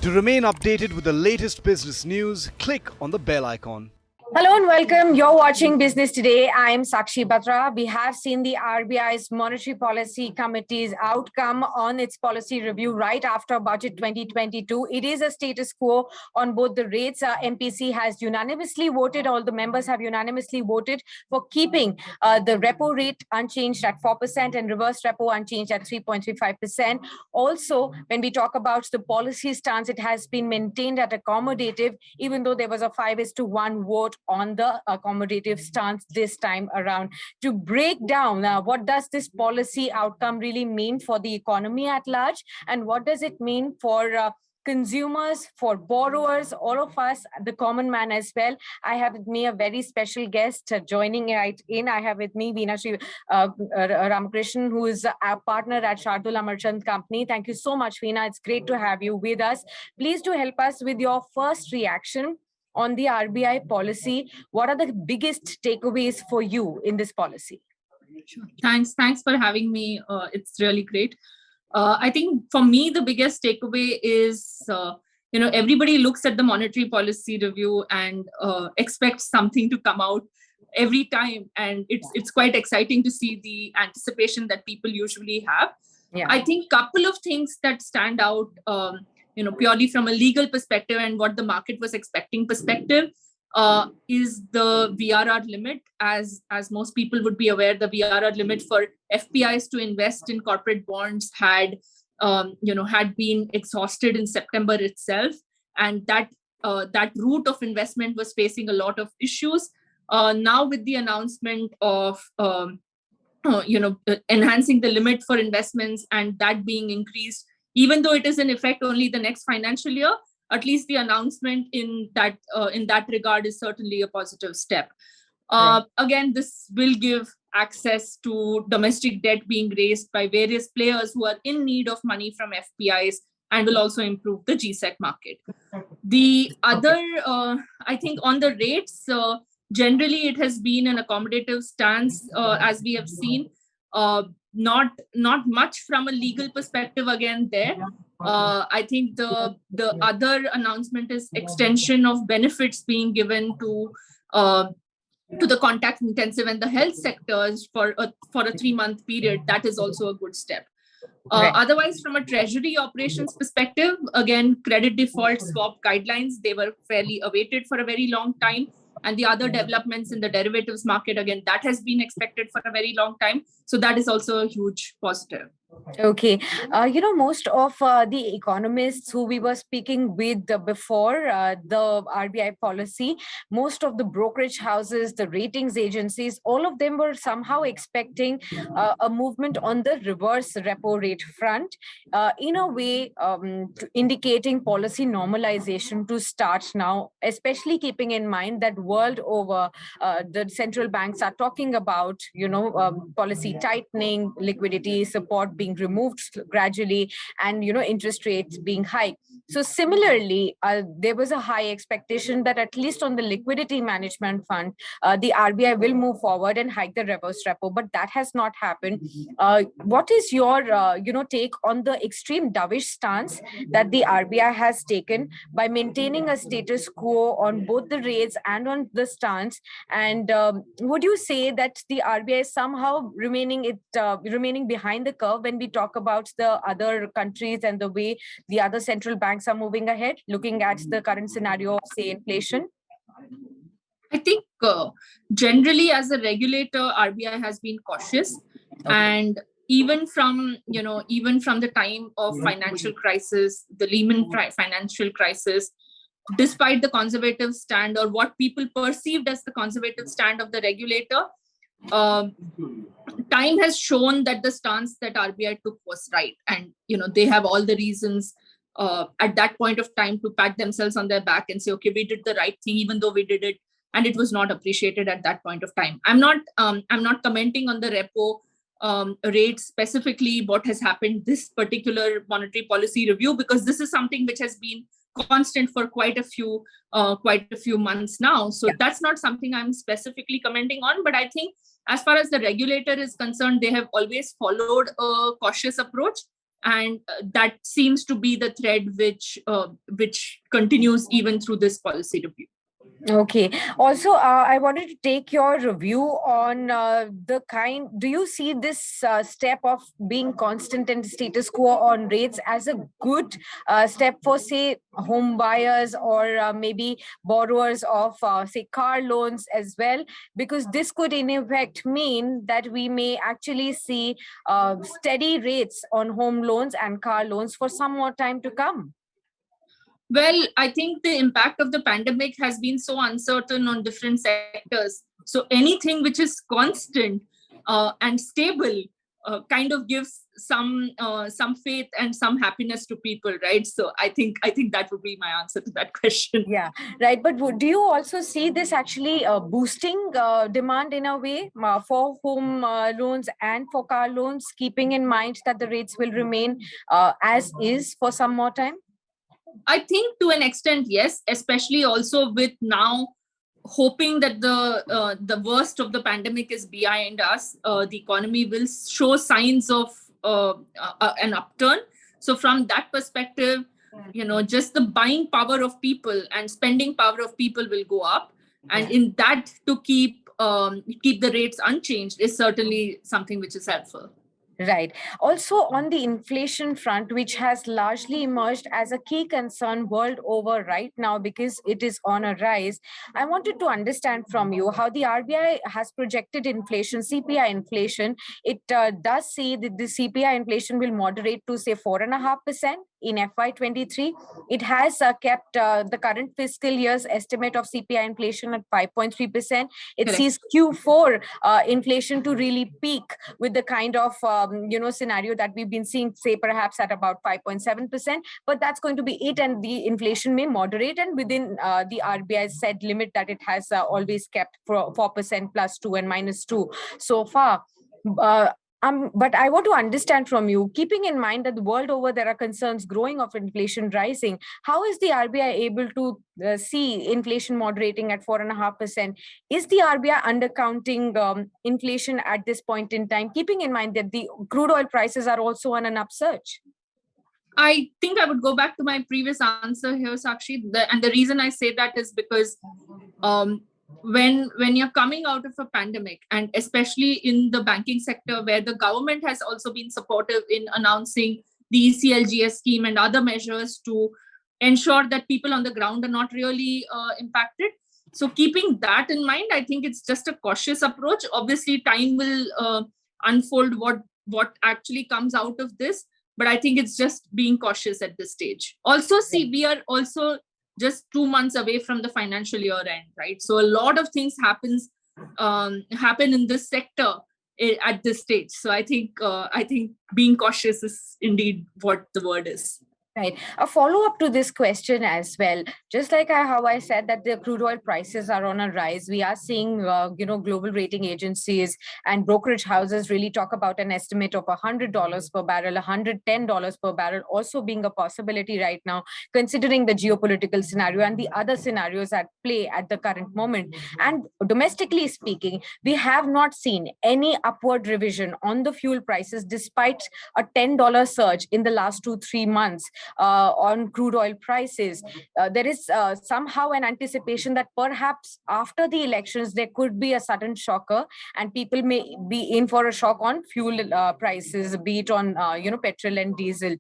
To remain updated with the latest business news, click on the bell icon. Hello and welcome. You're watching Business Today. I'm Sakshi Batra. We have seen the RBI's Monetary Policy Committee's outcome on its policy review right after Budget 2022. It is a status quo on both the rates. MPC has unanimously voted, all the members have unanimously voted for keeping the repo rate unchanged at 4% and reverse repo unchanged at 3.35%. Also, when we talk about the policy stance, it has been maintained at accommodative, even though there was a 5:1 vote on the accommodative stance this time around. To break down what does this policy outcome really mean for the economy at large, and what does it mean for consumers, for borrowers, all of us, the common man as well. I have with me a very special guest joining right in. I have with me Veena Sivaramakrishnan, who is a partner at Shardul Amarchand Company. Thank you so much, Veena. It's great to have you with us. Please do help us with your first reaction on the RBI policy. What are the biggest takeaways for you in this policy? Sure. Thanks for having me. It's really great. I think for me, the biggest takeaway is, everybody looks at the monetary policy review and expects something to come out every time. And it's quite exciting to see the anticipation that people usually have. Yeah. I think a couple of things that stand out, purely from a legal perspective and what the market was expecting perspective, is the VRR limit. As most people would be aware, the VRR limit for FPIs to invest in corporate bonds had been exhausted in September itself, and that route of investment was facing a lot of issues. Now, with the announcement of enhancing the limit for investments and that being increased, even though it is in effect only the next financial year, at least the announcement in that regard is certainly a positive step. Right. Again, this will give access to domestic debt being raised by various players who are in need of money from FPIs, and will also improve the GSEC market. The other, I think on the rates, generally it has been an accommodative stance, as we have seen. Not much from a legal perspective again there. I think the other announcement is extension of benefits being given to the contact intensive and the health sectors for a 3-month period. That is also a good step. Right. Otherwise, from a treasury operations perspective, again, credit default swap guidelines, they were fairly awaited for a very long time. And the other developments in the derivatives market, again, that has been expected for a very long time. So that is also a huge positive. Okay. Most of the economists who we were speaking with before the RBI policy, most of the brokerage houses, the ratings agencies, all of them were somehow expecting a movement on the reverse repo rate front, in a way indicating policy normalization to start now, especially keeping in mind that world over the central banks are talking about, policy tightening, liquidity support being removed gradually, and interest rates being high. So similarly, there was a high expectation that at least on the liquidity management fund, the RBI will move forward and hike the reverse repo, but that has not happened. What is your take on the extreme dovish stance that the RBI has taken by maintaining a status quo on both the rates and on the stance? And would you say that the RBI is somehow remaining behind the curve when we talk about the other countries and the way the other central banks are moving ahead, looking at the current scenario of, say, inflation? I think generally as a regulator, RBI has been cautious. Okay. And even from the time of financial crisis, the Lehman financial crisis, despite the conservative stand, or what people perceived as the conservative stand of the regulator, time has shown that the stance that RBI took was right. And, they have all the reasons at that point of time to pat themselves on their back and say, okay, we did the right thing, even though we did it and it was not appreciated at that point of time. I'm not commenting on the repo rate specifically, what has happened this particular monetary policy review, because this is something which has been constant for quite a few months now. So that's not something I'm specifically commenting on. But I think as far as the regulator is concerned, they have always followed a cautious approach. And that seems to be the thread which continues even through this policy review. Okay. Also, I wanted to take your view on do you see this step of being constant and status quo on rates as a good step for, say, home buyers or maybe borrowers of, say, car loans as well? Because this could in effect mean that we may actually see steady rates on home loans and car loans for some more time to come. Well, I think the impact of the pandemic has been so uncertain on different sectors. So anything which is constant and stable kind of gives some faith and some happiness to people, right? So I think that would be my answer to that question. Yeah, right. But do you also see this actually boosting demand in a way for home loans and for car loans, keeping in mind that the rates will remain as is for some more time? I think to an extent, yes, especially also with now hoping that the worst of the pandemic is behind us. The economy will show signs of an upturn. So from that perspective, just the buying power of people and spending power of people will go up. And in that, to keep the rates unchanged is certainly something which is helpful. Right. Also, on the inflation front, which has largely emerged as a key concern world over right now because it is on a rise, I wanted to understand from you how the RBI has projected inflation, CPI inflation. It does say that the CPI inflation will moderate to, say, 4.5% in FY23. It has kept the current fiscal year's estimate of CPI inflation at 5.3%. It Correct. sees Q4 inflation to really peak with the kind of scenario that we've been seeing, say, perhaps at about 5.7%. But that's going to be it, and the inflation may moderate, and within the RBI's said limit that it has always kept for 4% plus 2 and minus 2 so far. But I want to understand from you, keeping in mind that the world over there are concerns growing of inflation rising, how is the RBI able to see inflation moderating at 4.5%? Is the RBI undercounting inflation at this point in time, keeping in mind that the crude oil prices are also on an upsurge? I think I would go back to my previous answer here, Sakshi. And the reason I say that is because when you're coming out of a pandemic, and especially in the banking sector, where the government has also been supportive in announcing the ECLGS scheme and other measures to ensure that people on the ground are not really impacted. So keeping that in mind, I think it's just a cautious approach. Obviously, time will unfold what actually comes out of this. But I think it's just being cautious at this stage. Also, see, we are also just 2 months away from the financial year end, right? So a lot of things happen in this sector at this stage. So I think being cautious is indeed what the word is. Right. A follow-up to this question as well. Just like how I said that the crude oil prices are on a rise, we are seeing, global rating agencies and brokerage houses really talk about an estimate of $100 per barrel, $110 per barrel also being a possibility right now, considering the geopolitical scenario and the other scenarios at play at the current moment. And domestically speaking, we have not seen any upward revision on the fuel prices despite a $10 surge in the last 2-3 months. On crude oil prices. There is somehow an anticipation that perhaps after the elections, there could be a sudden shocker and people may be in for a shock on fuel prices, be it on, petrol and diesel.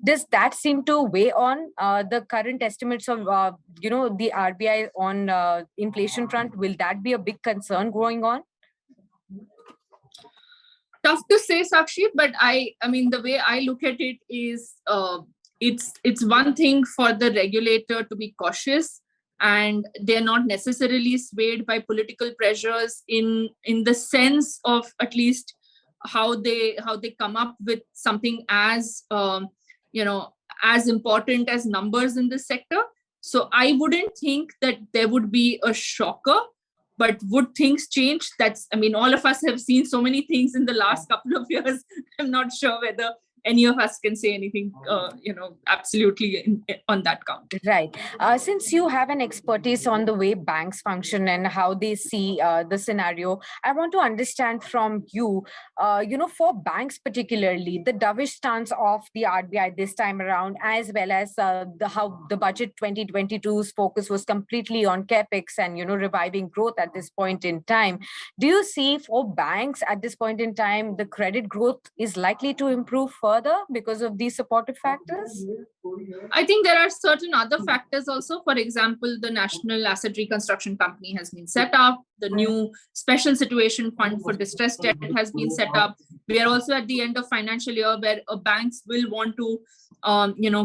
Does that seem to weigh on the current estimates of, the RBI on inflation front? Will that be a big concern going on? Tough to say, Sakshi, but I mean, the way I look at it is it's one thing for the regulator to be cautious, and they're not necessarily swayed by political pressures in the sense of at least how they come up with something as as important as numbers in this sector. So I wouldn't think that there would be a shocker. But would things change? All of us have seen so many things in the last couple of years. I'm not sure whether any of us can say anything, absolutely on that count. Right. Since you have an expertise on the way banks function and how they see the scenario, I want to understand from you, for banks particularly, the dovish stance of the RBI this time around, as well as how the budget 2022's focus was completely on capex and, reviving growth at this point in time. Do you see for banks at this point in time, the credit growth is likely to improve further because of these supportive factors? I think there are certain other factors also. For example, the National Asset Reconstruction Company has been set up. The new Special Situation Fund for Distressed Debt has been set up. We are also at the end of financial year where banks will want to,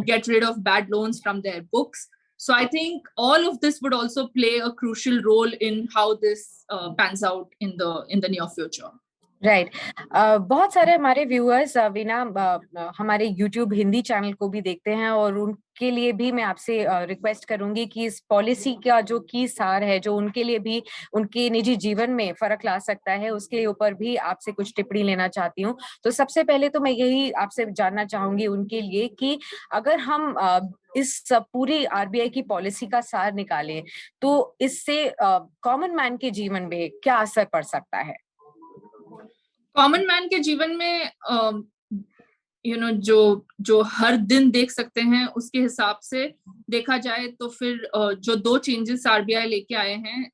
get rid of bad loans from their books. So I think all of this would also play a crucial role in how this pans out in the near future. Right बहुत सारे हमारे viewers Veena हमारे YouTube Hindi channel को भी देखते हैं और उनके लिए भी मैं आपसे रिक्वेस्ट करूंगी कि इस पॉलिसी का जो की सार है, जो उनके लिए भी उनके निजी जीवन में फर्क ला सकता है, उसके ऊपर भी आपसे कुछ टिप्पणी लेना चाहती हूँ। तो सबसे पहले तो मैं यही आपसे जानना चाहूंगी उनके लिए कि अगर हम इस पूरी आरबीआई की पॉलिसी का सार निकालें तो इससे कॉमन मैन के जीवन में क्या असर पड़ सकता है? कॉमन मैन के जीवन में जो हर दिन देख सकते हैं उसके हिसाब से देखा जाए तो फिर जो 2 चेंजेस आरबीआई लेके आए हैं,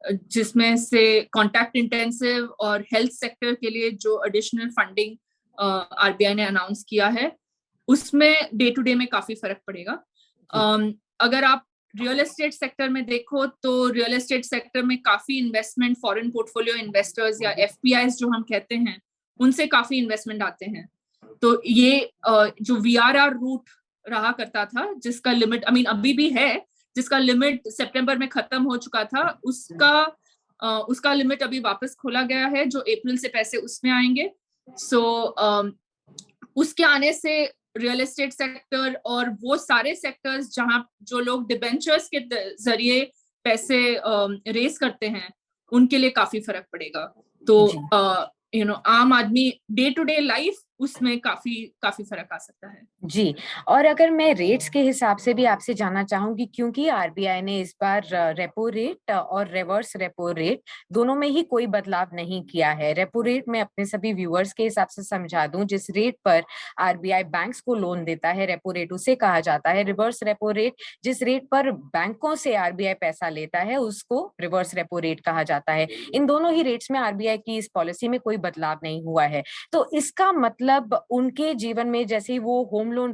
जिसमें से कॉन्टैक्ट इंटेंसिव और हेल्थ सेक्टर के लिए जो एडिशनल फंडिंग आरबीआई ने अनाउंस किया है, उसमें डे टू डे में काफी फर्क पड़ेगा। अगर आप रियल एस्टेट सेक्टर में देखो तो रियल एस्टेट सेक्टर में काफी इन्वेस्टमेंट फॉरेन पोर्टफोलियो इन्वेस्टर्स या एफपीआईज जो हम कहते हैं, उनसे काफी इन्वेस्टमेंट आते हैं। तो ये जो वीआरआर रूट रहा करता था, जिसका लिमिट अभी भी है, जिसका लिमिट सितंबर में खत्म हो चुका था, उसका लिमिट अभी वापस खोला गया है, जो अप्रैल से पैसे उसमें आएंगे। उसके आने से रियल एस्टेट सेक्टर और वो सारे सेक्टर्स जहां जो लोग डिबेंचर्स के जरिए पैसे रेस करते हैं, उनके लिए काफी फर्क पड़ेगा। तो आम आदमी डे टू डे लाइफ उसमें काफी फर्क आ सकता है। जी, और अगर मैं रेट्स के हिसाब से भी आपसे जानना चाहूंगी, क्योंकि आरबीआई ने इस बार रेपो रेट और रिवर्स रेपो रेट दोनों में ही कोई बदलाव नहीं किया है। रेपो रेट मैं अपने सभी व्यूअर्स के हिसाब से समझा दूं, जिस रेट पर आरबीआई बैंक्स को लोन देता है, रेपो रेट उसे कहा जाता है। रिवर्स रेपो रेट जिस रेट पर बैंकों से आरबीआई पैसा लेता है, उसको रिवर्स रेपो रेट कहा जाता है। इन दोनों ही रेट्स में आरबीआई की इस पॉलिसी में कोई बदलाव नहीं हुआ है। तो इसका मतलब उनके जीवन में जैसे वो होम लोन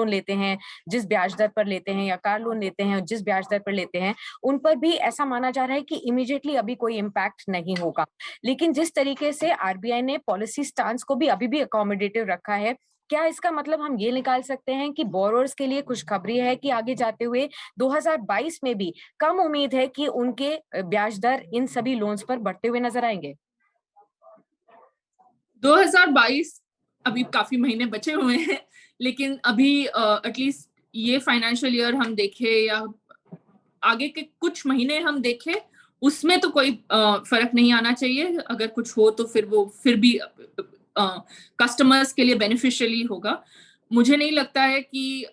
लेते हैं जिस ब्याज दर पर लेते हैं, या कार लोन लेते हैं जिस ब्याज दर पर लेते हैं, उन पर भी ऐसा माना जा रहा है कि इमीडिएटली अभी कोई इम्पैक्ट नहीं होगा। लेकिन जिस तरीके से आरबीआई ने पॉलिसी स्टांस को भी अभी भी अकोमोडेटिव रखा है, क्या इसका मतलब हम ये निकाल सकते हैं कि बोरोअर्स के लिए खुशखबरी है कि आगे जाते हुए 2022 में भी कम उम्मीद है कि उनके ब्याज दर इन सभी लोन्स पर बढ़ते हुए नजर आएंगे? 2022 अभी काफी महीने बचे हुए हैं, लेकिन अभी एटलीस्ट ये फाइनेंशियल ईयर हम देखें या आगे के कुछ महीने हम देखें, उसमें तो कोई फर्क नहीं आना चाहिए। अगर कुछ हो तो फिर भी कस्टमर्स के लिए बेनिफिशियली होगा। मुझे नहीं लगता है कि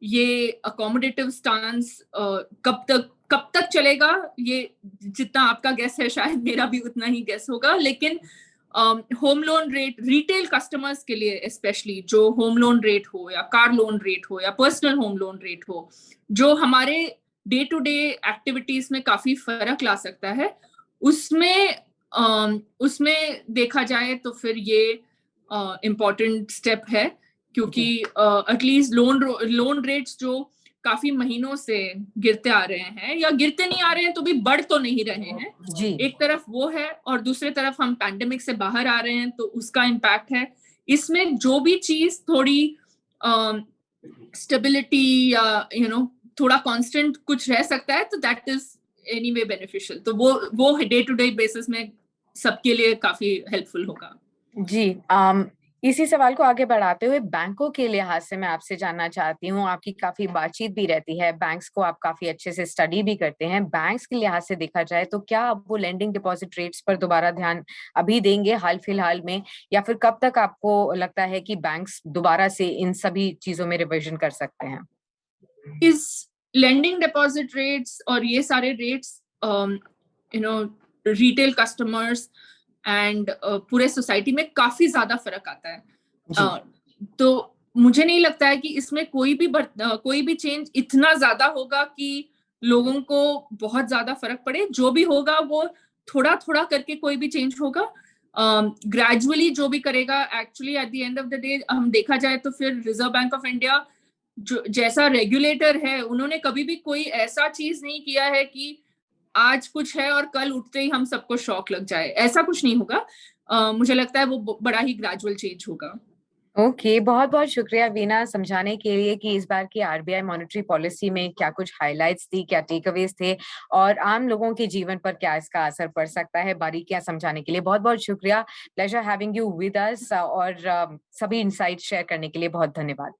ये अकोमोडेटिव स्टांस कब तक चलेगा। ये जितना आपका गेस है शायद मेरा भी उतना ही गेस होगा। लेकिन home loan rate retail customers के लिए स्पेशली, जो होम लोन रेट हो या कार लोन रेट हो या पर्सनल होम लोन रेट हो, जो हमारे डे टू डे एक्टिविटीज में काफी फर्क ला सकता है, उसमें देखा जाए तो फिर ये इम्पोर्टेंट स्टेप है। क्योंकि एटलीस्ट लोन रेट्स जो काफी महीनों से गिरते आ रहे हैं या गिरते नहीं आ रहे हैं तो भी बढ़ तो नहीं रहे हैं जी। एक तरफ वो है, और दूसरी तरफ हम पैंडेमिक से बाहर आ रहे हैं तो उसका इम्पैक्ट है। इसमें जो भी चीज थोड़ी स्टेबिलिटी या थोड़ा कांस्टेंट कुछ रह सकता है तो दैट इज एनीवे बेनिफिशियल। तो वो डे टू डे बेसिस में सबके लिए काफी हेल्पफुल होगा। जी, इसी सवाल को आगे बढ़ाते हुए बैंकों के लिहाज से मैं आपसे जानना चाहती हूँ, आपकी काफी बातचीत भी रहती है, बैंक्स को आप काफी अच्छे से स्टडी भी करते हैं। बैंक्स के लिहाज से देखा जाए तो क्या आप वो लेंडिंग डिपॉजिट रेट्स पर दोबारा ध्यान अभी देंगे हाल फिलहाल में, या फिर कब तक आपको लगता है कि बैंक्स दोबारा से इन सभी चीजों में रिविजन कर सकते हैं? इस लेंडिंग डिपॉजिट रेट्स और ये सारे रेट्स रिटेल कस्टमर्स एंड पूरे सोसाइटी में काफी ज्यादा फर्क आता है। तो मुझे नहीं लगता है कि इसमें कोई भी चेंज इतना ज्यादा होगा कि लोगों को बहुत ज्यादा फर्क पड़े। जो भी होगा वो थोड़ा थोड़ा करके कोई भी चेंज होगा, ग्रेजुअली जो भी करेगा। Actually at the end of the day हम देखा जाए तो फिर रिजर्व बैंक ऑफ इंडिया जो जैसा रेगुलेटर है, उन्होंने कभी भी कोई ऐसा चीज नहीं किया है कि आज कुछ है और कल उठते ही हम सबको शॉक लग जाए। ऐसा कुछ नहीं होगा। मुझे लगता है वो बड़ा ही ग्रेजुअल चेंज होगा। ओके, बहुत बहुत शुक्रिया वीना समझाने के लिए कि इस बार की आरबीआई मॉनेटरी पॉलिसी में क्या कुछ हाइलाइट्स थी, क्या टेकअवेज थे और आम लोगों के जीवन पर क्या इसका असर पड़ सकता है। बारीकियां समझाने के लिए बहुत बहुत शुक्रिया। Pleasure having you with us और सभी इनसाइट शेयर करने के लिए बहुत धन्यवाद।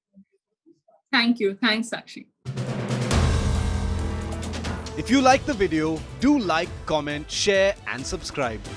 Thank you. Thanks Sakshi. If you like the video, do like, comment, share and subscribe.